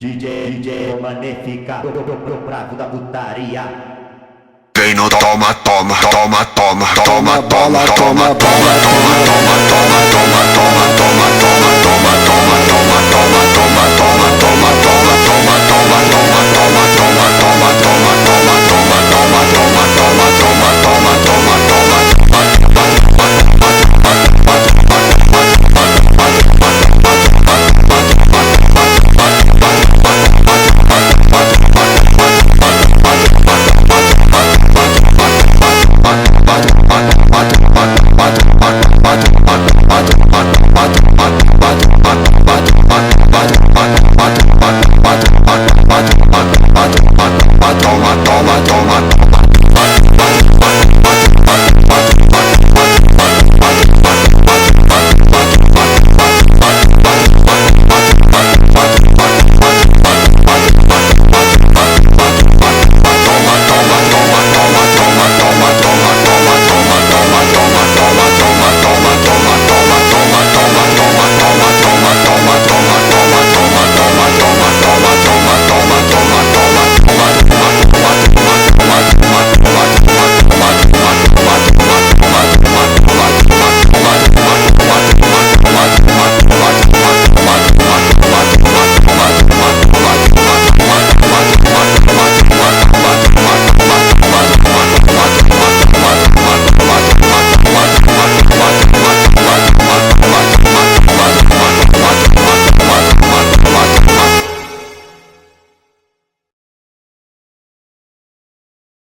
DJ Magnífica, do bravo da putaria. Vem no toma, toma, toma, toma, toma, toma, toma, toma, toma, toma, toma, toma, toma, toma, toma, toma.